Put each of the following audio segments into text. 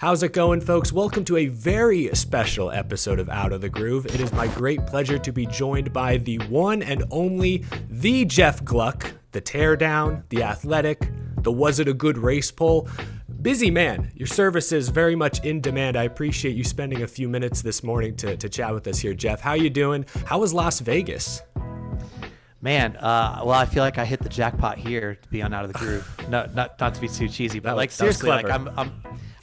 How's it going, folks? Welcome to a very special episode of Out of the Groove. It is my great pleasure to be joined by the one and only, the Jeff Gluck, the teardown, the athletic, the was it a good race poll. Busy man, your service is very much in demand. I appreciate you spending a few minutes this morning to chat with us here, Jeff. How you doing? How was Las Vegas? Man, well, I feel like I hit the jackpot here to be on Out of the Groove. No, not to be too cheesy, but like seriously, like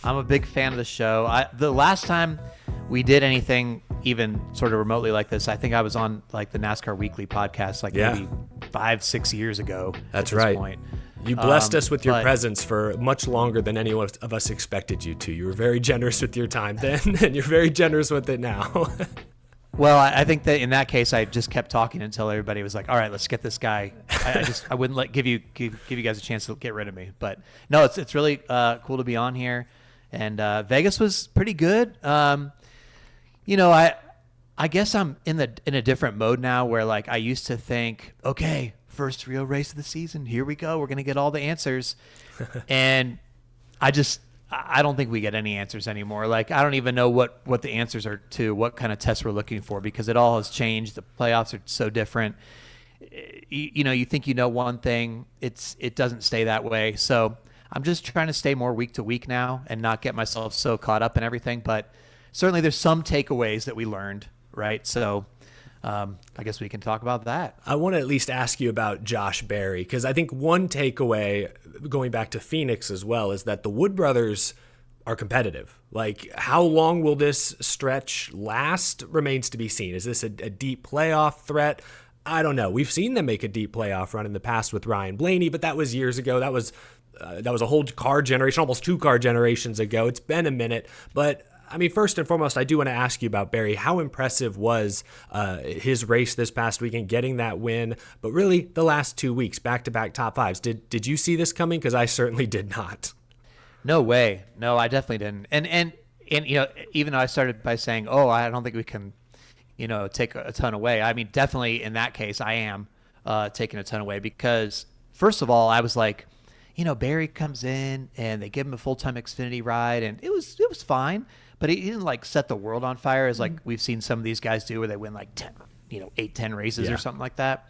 I'm a big fan of the show. The last time we did anything even sort of remotely like this, I think I was on like the NASCAR Weekly podcast, maybe 5-6 years ago. That's at this right. Point. You blessed us with your presence for much longer than any of us expected you to. You were very generous with your time then, and you're very generous with it now. Well, I think that in that case, I just kept talking until everybody was like, "All right, let's get this guy." I wouldn't give you guys a chance to get rid of me. But no, it's really cool to be on here, and Vegas was pretty good. I guess I'm in a different mode now, where like I used to think, okay, first real race of the season, here we go, we're gonna get all the answers, and I don't think we get any answers anymore. Like, I don't even know what the answers are to what kind of tests we're looking for, because it all has changed. The playoffs are so different. You think you know one thing, it doesn't stay that way. So I'm just trying to stay more week to week now and not get myself so caught up in everything. But certainly there's some takeaways that we learned, right? So I guess we can talk about that. I want to at least ask you about Josh Berry, because I think one takeaway, going back to Phoenix as well, is that the Wood brothers are competitive. Like, how long will this stretch last remains to be seen. Is this a deep playoff threat? I don't know. We've seen them make a deep playoff run in the past with Ryan Blaney, but that was years ago. That was a whole car generation, almost 2 car generations ago. It's been a minute, but I mean, first and foremost, I do want to ask you about Berry. How impressive was his race this past weekend, getting that win, but really the last 2 weeks, back-to-back top fives? Did you see this coming? Because I certainly did not. No way. No, I definitely didn't. And even though I started by saying, oh, I don't think we can, take a ton away. I mean, definitely in that case, I am taking a ton away, because first of all, I was like, Berry comes in and they give him a full-time Xfinity ride, and it was fine. But he didn't like set the world on fire as like we've seen some of these guys do, where they win like 8-10 races or something like that.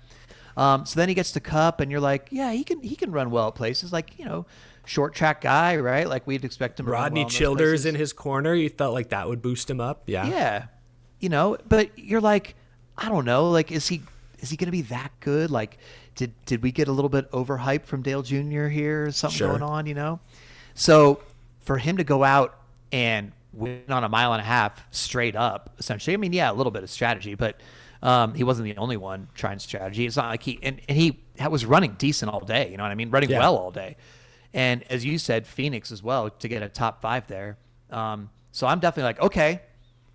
So then he gets to Cup, and you're like, yeah, he can run well at places, like short track guy, right? Like we'd expect him to Rodney run well Childers in his corner. You felt like that would boost him up, yeah. But you're like, I don't know, like is he going to be that good? Like did we get a little bit overhyped from Dale Jr. here? Something going on, So for him to go out and win on a mile and a half straight up, essentially. I mean, yeah, a little bit of strategy, but he wasn't the only one trying strategy. It's not like he was running decent all day. You know what I mean? Running well all day. And as you said, Phoenix as well, to get a top 5 there. So I'm definitely like, okay,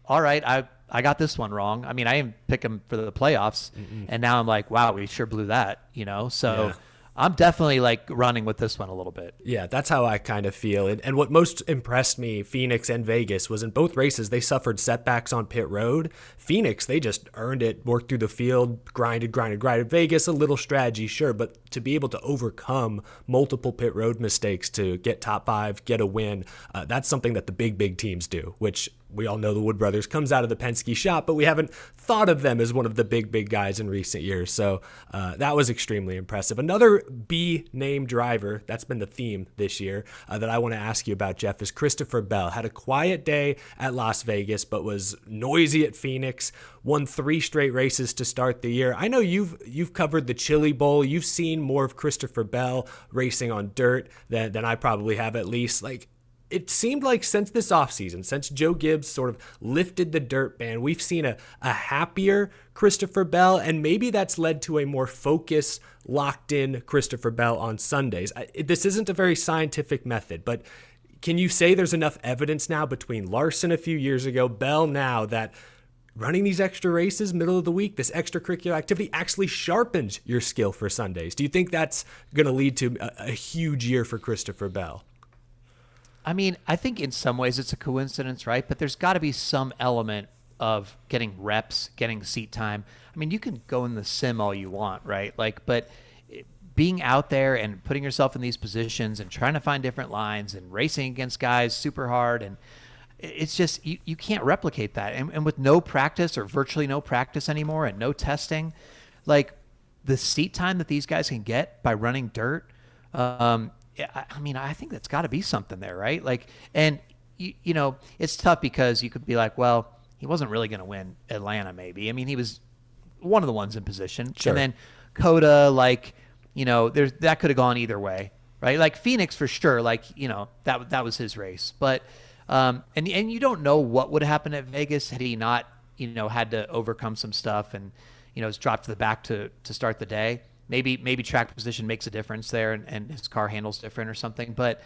all right, I got this one wrong. I mean, I didn't pick him for the playoffs, and now I'm like, wow, we sure blew that. So. Yeah. I'm definitely like running with this one a little bit. Yeah, that's how I kind of feel. And what most impressed me, Phoenix and Vegas, was in both races, they suffered setbacks on pit road. Phoenix, they just earned it, worked through the field, grinded. Vegas, a little strategy, sure, but to be able to overcome multiple pit road mistakes to get top 5, get a win, that's something that the big teams do, which we all know the Wood brothers comes out of the Penske shop, but we haven't thought of them as one of the big guys in recent years. So that was extremely impressive. Another B-name driver, that's been the theme this year, that I want to ask you about, Jeff, is Christopher Bell. Had a quiet day at Las Vegas, but was noisy at Phoenix, won 3 straight races to start the year. I know you've covered the Chili Bowl. You've seen more of Christopher Bell racing on dirt than I probably have, at least. Like, it seemed like since this offseason, since Joe Gibbs sort of lifted the dirt ban, we've seen a happier Christopher Bell, and maybe that's led to a more focused, locked-in Christopher Bell on Sundays. This isn't a very scientific method, but can you say there's enough evidence now between Larson a few years ago, Bell now, that running these extra races middle of the week, this extracurricular activity actually sharpens your skill for Sundays? Do you think that's going to lead to a huge year for Christopher Bell? I mean, I think in some ways it's a coincidence, right? But there's got to be some element of getting reps, getting seat time. I mean, you can go in the sim all you want, right? Like, but being out there and putting yourself in these positions and trying to find different lines and racing against guys super hard, and it's just you can't replicate that. And with no practice or virtually no practice anymore and no testing, like the seat time that these guys can get by running dirt, I mean, I think that's got to be something there, right? Like, and you know, it's tough because you could be like, well, he wasn't really going to win Atlanta, maybe. I mean, he was one of the ones in position. Sure. And then Coda, like, you know, that could have gone either way, right? Like Phoenix for sure, like, you know, that was his race. But and you don't know what would happen at Vegas had he not, you know, had to overcome some stuff and, you know, was dropped to the back to start the day. Maybe track position makes a difference there and his car handles different or something. But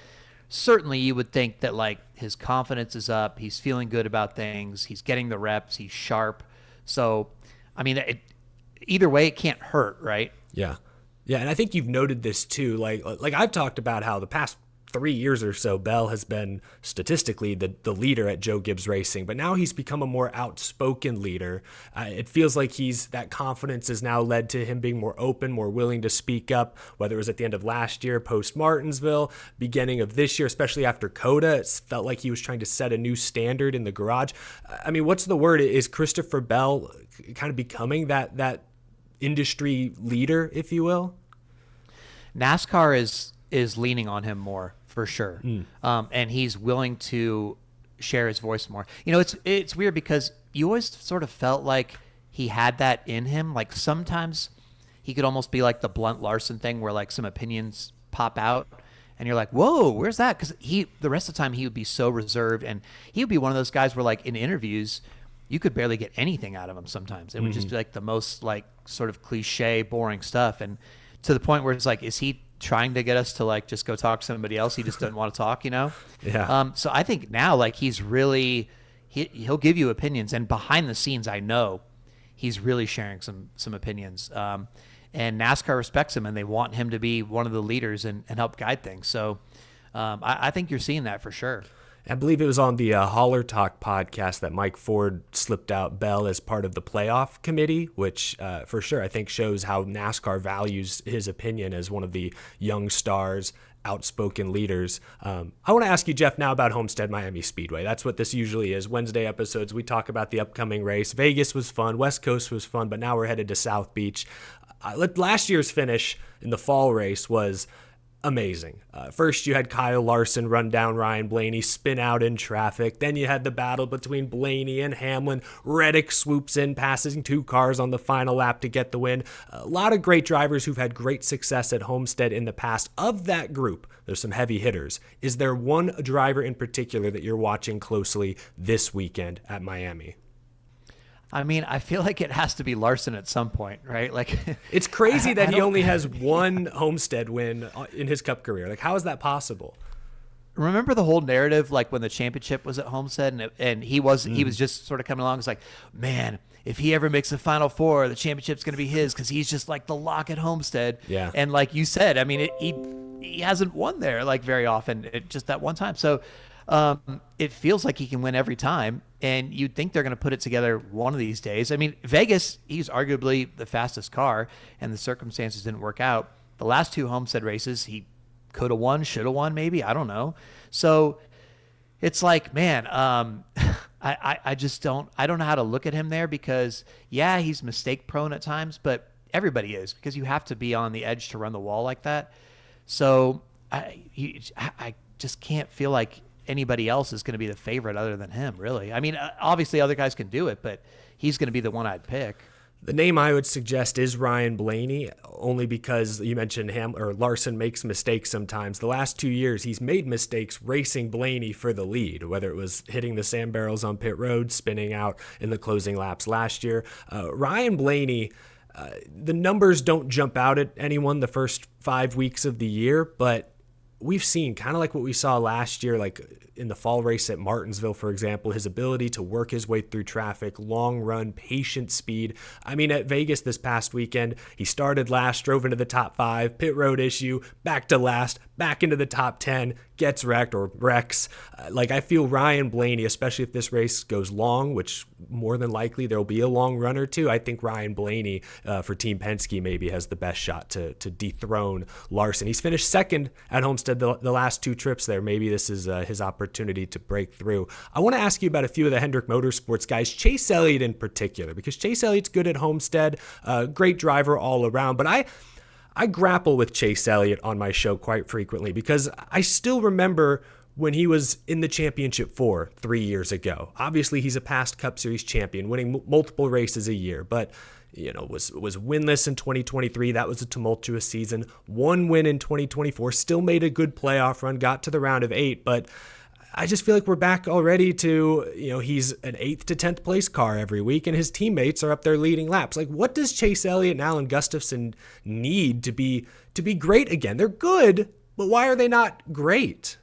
certainly you would think that, like, his confidence is up. He's feeling good about things. He's getting the reps. He's sharp. So, I mean, either way, it can't hurt, right? Yeah. Yeah, and I think you've noted this too. Like I've talked about how the past 3 years or so, Bell has been statistically the leader at Joe Gibbs Racing, but now he's become a more outspoken leader. It feels like that confidence has now led to him being more open, more willing to speak up, whether it was at the end of last year, post Martinsville, beginning of this year, especially after Coda. It felt like he was trying to set a new standard in the garage. I mean, what's the word? Is Christopher Bell kind of becoming that industry leader, if you will? NASCAR is leaning on him more, for sure. And he's willing to share his voice more. You know, it's weird because you always sort of felt like he had that in him. Like sometimes he could almost be like the Blunt Larson thing where like some opinions pop out and you're like, whoa, where's that? Because the rest of the time he would be so reserved, and he would be one of those guys where like in interviews you could barely get anything out of him sometimes. It would just be like the most like sort of cliche, boring stuff. And to the point where it's like, is he trying to get us to like just go talk to somebody else? He just doesn't want to talk, you know? Yeah. So I think now like he's really, he'll give you opinions, and behind the scenes, I know he's really sharing some opinions. And NASCAR respects him, and they want him to be one of the leaders and help guide things. So I think you're seeing that for sure. I believe it was on the Holler Talk podcast that Mike Ford slipped out Bell as part of the playoff committee, which for sure I think shows how NASCAR values his opinion as one of the young stars, outspoken leaders. I want to ask you, Jeff, now about Homestead Miami Speedway. That's what this usually is. Wednesday episodes, we talk about the upcoming race. Vegas was fun. West Coast was fun, but now we're headed to South Beach. Last year's finish in the fall race was amazing. First, you had Kyle Larson run down Ryan Blaney, spin out in traffic. Then you had the battle between Blaney and Hamlin. Reddick swoops in, passing 2 cars on the final lap to get the win. A lot of great drivers who've had great success at Homestead in the past. Of that group, there's some heavy hitters. Is there one driver in particular that you're watching closely this weekend at Miami? I mean, I feel like it has to be Larson at some point, right? Like, it's crazy that he only has one Homestead win in his Cup career. Like, how is that possible? Remember the whole narrative, like when the championship was at Homestead, and he was just sort of coming along. It's like, man, if he ever makes the Final Four, the championship's going to be his because he's just like the lock at Homestead. Yeah. And like you said, I mean, he hasn't won there like very often, just that one time. So it feels like he can win every time, and you'd think they're going to put it together one of these days. I mean, Vegas, he's arguably the fastest car, and the circumstances didn't work out. The last 2 Homestead races, he could have won, should have won, maybe. I don't know. So it's like, man, I just don't know how to look at him there because, yeah, he's mistake prone at times, but everybody is because you have to be on the edge to run the wall like that. So I just can't feel like anybody else is going to be the favorite other than him, really. I mean, obviously other guys can do it, but he's going to be the one I'd pick. The name I would suggest is Ryan Blaney, only because you mentioned Larson makes mistakes sometimes. The last 2 years, he's made mistakes racing Blaney for the lead, whether it was hitting the sand barrels on pit road, spinning out in the closing laps last year. Ryan Blaney, the numbers don't jump out at anyone the first 5 weeks of the year, but we've seen kind of like what we saw last year, like in the fall race at Martinsville, for example, his ability to work his way through traffic, long run, patient speed. I mean, at Vegas this past weekend, he started last, drove into the top 5, pit road issue, back to last, back into the top 10, gets wrecked or wrecks. Like, I feel Ryan Blaney, especially if this race goes long, which more than likely there will be a long run or two, I think Ryan Blaney for Team Penske maybe has the best shot to dethrone Larson. He's finished second at Homestead the last 2 trips there. Maybe this is his opportunity to break through. I want to ask you about a few of the Hendrick Motorsports guys, Chase Elliott in particular, because Chase Elliott's good at Homestead, great driver all around, but I grapple with Chase Elliott on my show quite frequently because I still remember when he was in the championship 3 years ago. Obviously, he's a past Cup Series champion, winning multiple races a year, but was winless in 2023. That was a tumultuous season. 1 win in 2024, still made a good playoff run, got to the round of 8, but I just feel like we're back already to, he's an 8th to 10th place car every week and his teammates are up there leading laps. Like, what does Chase Elliott and Alan Gustafson need to be great again? They're good, but why are they not great?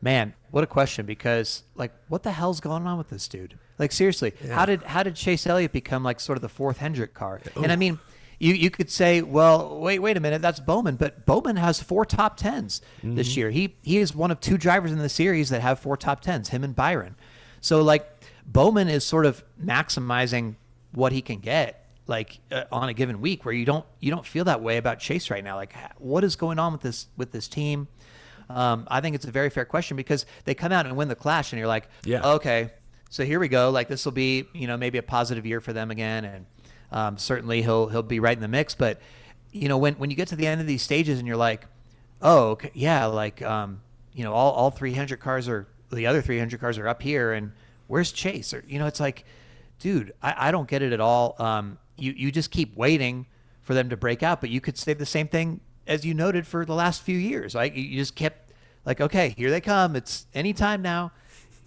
Man, what a question, because like, what the hell's going on with this dude? Like, seriously, how did Chase Elliott become like sort of the 4th Hendrick car? Ooh. And I mean, you could say, well, wait a minute, that's Bowman, but Bowman has 4 top 10s this year. He is one of 2 drivers in the series that have 4 top 10s, him and Byron. So like, Bowman is sort of maximizing what he can get, like on a given week, where you don't feel that way about Chase right now. Like, what is going on with this team? I think it's a very fair question because they come out and win the Clash, and you're like, okay, so here we go. Like, this will be maybe a positive year for them again, and certainly he'll be right in the mix. But when you get to the end of these stages and you're like, oh, okay, yeah, like all 300 cars are, the other 300 cars are up here, and where's Chase? Or it's like, dude, I don't get it at all. You just keep waiting for them to break out, but you could say the same thing as you noted for the last few years. Like, you just kept like, okay, here they come. It's anytime now,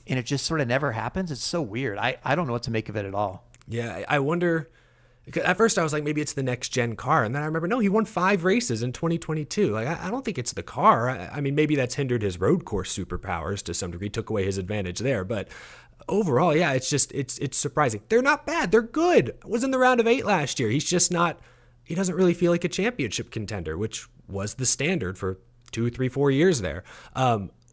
and it just sort of never happens. It's so weird. I don't know what to make of it at all. Yeah, I wonder. At first, I was like, maybe it's the next gen car. And then I remember, no, he won 5 races in 2022. Like, I don't think it's the car. I mean, maybe that's hindered his road course superpowers to some degree, took away his advantage there. But overall, yeah, it's surprising. They're not bad. They're good. Was in the round of 8 last year. He's just not, he doesn't really feel like a championship contender, which was the standard for 2, 3, 4 years there.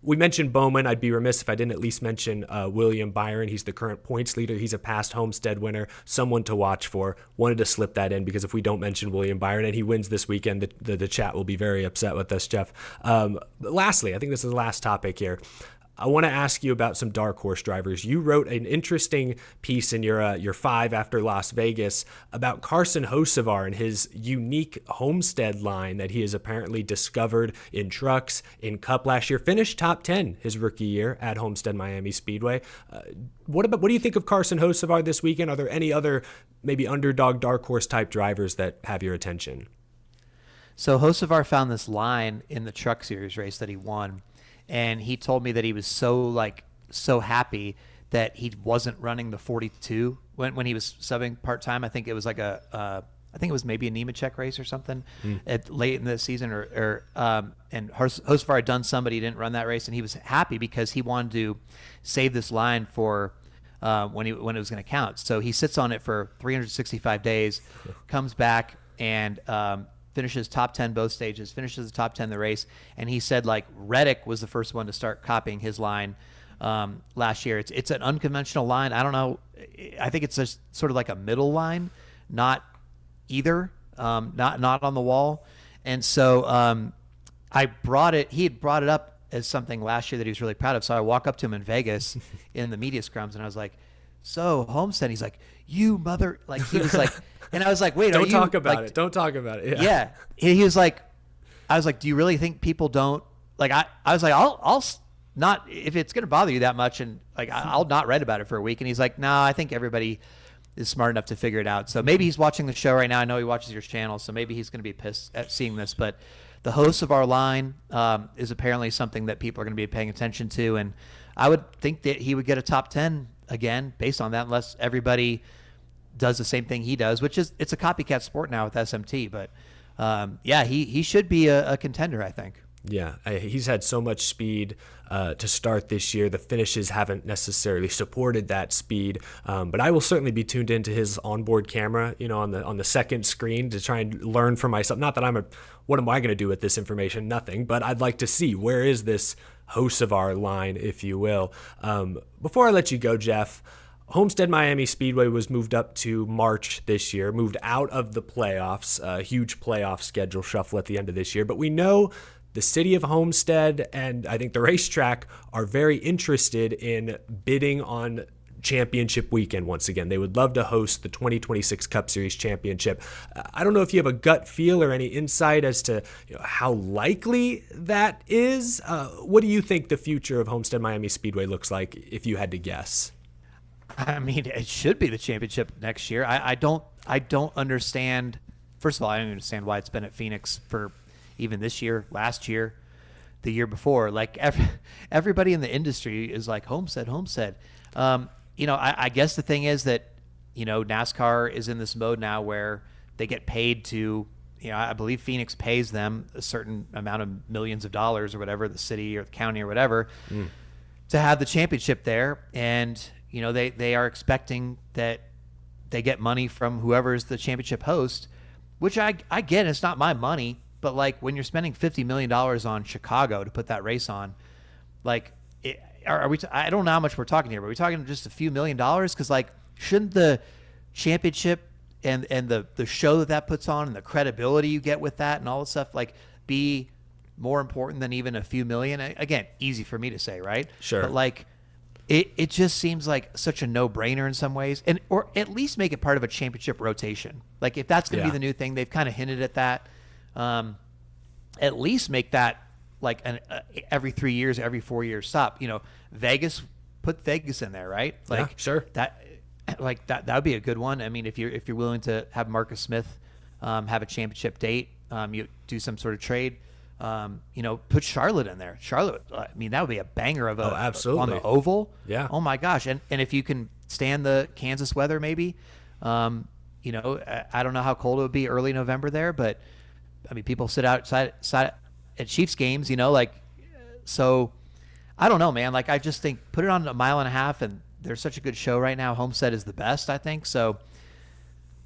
We mentioned Bowman. I'd be remiss if I didn't at least mention William Byron. He's the current points leader. He's a past Homestead winner, someone to watch for. Wanted to slip that in because if we don't mention William Byron and he wins this weekend, the chat will be very upset with us, Jeff. Lastly, I think this is the last topic here. I want to ask you about some dark horse drivers. You wrote an interesting piece in your 5 after Las Vegas about Carson Hocevar and his unique Homestead line that he has apparently discovered in trucks in Cup last year. Finished top 10 his rookie year at Homestead Miami Speedway. What do you think of Carson Hocevar this weekend? Are there any other maybe underdog dark horse type drivers that have your attention? So Hocevar found this line in the Truck Series race that he won. And he told me that he was so happy that he wasn't running the 42 when he was subbing part-time. I think it was like I think it was maybe a Nemechek race or something late in the season and Hocevar had done some, but he didn't run that race. And he was happy because he wanted to save this line for when it was going to count. So he sits on it for 365 days, comes back and finishes top 10 both stages, finishes the top 10 the race. And he said like Reddick was the first one to start copying his line last year. It's an unconventional line. I don't know. I think it's just sort of like a middle line, not either, not on the wall. And so he had brought it up as something last year that he was really proud of. So I walk up to him in Vegas in the media scrums and I was like, so Homestead, he's like, you mother, like he was like, and I was like, wait, don't talk about it. Don't talk about it. Yeah. He was like, I was like, do you really think people don't like, I was like, I'll not, if it's going to bother you that much. And like, I'll not read about it for a week. And he's like, no, I think everybody is smart enough to figure it out. So maybe he's watching the show right now. I know he watches your channel. So maybe he's going to be pissed at seeing this, but the host of our line is apparently something that people are going to be paying attention to. And I would think that he would get a top 10 again based on that, unless everybody does the same thing he does, which is it's a copycat sport now with SMT. But yeah, he should be a contender, I think. Yeah, he's had so much speed to start this year. The finishes haven't necessarily supported that speed, but I will certainly be tuned into his onboard camera, on the second screen to try and learn for myself. Not that what am I going to do with this information? Nothing, but I'd like to see where is this Hocevar line, if you will. Before I let you go, Jeff, Homestead Miami Speedway was moved up to March this year, moved out of the playoffs, a huge playoff schedule shuffle at the end of this year. But we know the city of Homestead and I think the racetrack are very interested in bidding on championship weekend once again. They would love to host the 2026 Cup Series Championship. I don't know if you have a gut feel or any insight as to how likely that is. What do you think the future of Homestead Miami Speedway looks like if you had to guess? I mean, it should be the championship next year. I don't understand. First of all, I don't understand why it's been at Phoenix for even this year, last year, the year before. Like everybody in the industry is like Homestead. I guess the thing is that NASCAR is in this mode now where they get paid to. I believe Phoenix pays them a certain amount of millions of dollars or whatever, the city or the county or whatever, to have the championship there. And they are expecting that they get money from whoever is the championship host, which I get. It's not my money, but like when you're spending $50 million on Chicago to put that race on, like, are we? I don't know how much we're talking here, but are we talking just a few $1 million? Because like, shouldn't the championship and the show that puts on and the credibility you get with that and all the stuff like be more important than even a few million? Again, easy for me to say, right? Sure. But like, it just seems like such a no-brainer in some ways, or at least make it part of a championship rotation. Like if that's going to be the new thing, they've kind of hinted at that. At least make that like every 3 years, every 4 years stop. Vegas, put Vegas in there, right? Like yeah, sure. That would be a good one. I mean, if you're willing to have Marcus Smith have a championship date, you do some sort of trade. Put Charlotte in there. Charlotte, I mean, that would be a banger of absolutely. On the oval. Yeah. Oh my gosh. And if you can stand the Kansas weather, maybe, I don't know how cold it would be early November there, but I mean, people sit outside at Chiefs games, so I don't know, man. Like, I just think put it on a mile and a half, and there's such a good show right now. Homestead is the best, I think. So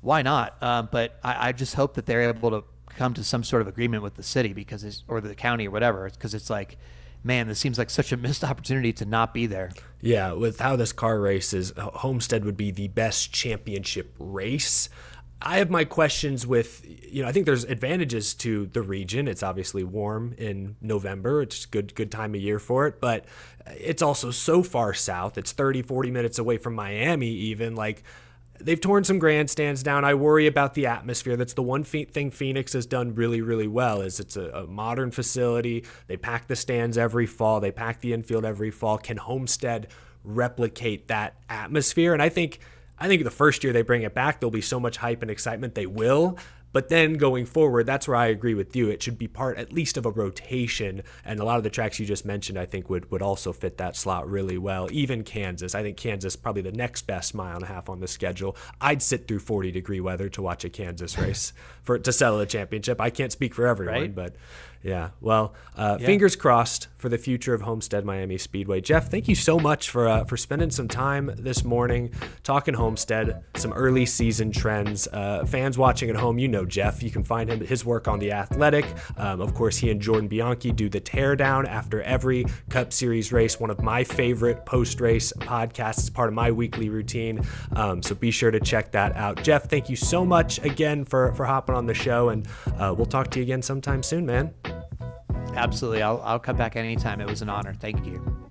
why not? But I just hope that they're able to come to some sort of agreement with the city or the county or whatever, because it's like, man, this seems like such a missed opportunity to not be there. Yeah, with how this car race is, Homestead would be the best championship race. I have my questions with, I think there's advantages to the region. It's obviously warm in November. It's good time of year for it, but it's also so far south. It's 30, 40 minutes away from Miami even. Like, they've torn some grandstands down. I worry about the atmosphere. That's the one thing Phoenix has done really, really well is it's a modern facility. They pack the stands every fall. They pack the infield every fall. Can Homestead replicate that atmosphere? And I think the first year they bring it back, there'll be so much hype and excitement. They will. But then going forward, that's where I agree with you. It should be part at least of a rotation. And a lot of the tracks you just mentioned, I think, would also fit that slot really well. Even Kansas. I think Kansas probably the next best mile and a half on the schedule. I'd sit through 40-degree weather to watch a Kansas race to settle a championship. I can't speak for everyone, right? But yeah. Well, fingers crossed for the future of Homestead Miami Speedway. Jeff, thank you so much for spending some time this morning talking Homestead, some early season trends. Fans watching at home, Jeff. You can find his work on The Athletic. Of course, he and Jordan Bianchi do the teardown after every Cup Series race. One of my favorite post-race podcasts. It's part of my weekly routine. So be sure to check that out. Jeff, thank you so much again for hopping on the show, and we'll talk to you again sometime soon, man. Absolutely. I'll come back anytime. It was an honor. Thank you.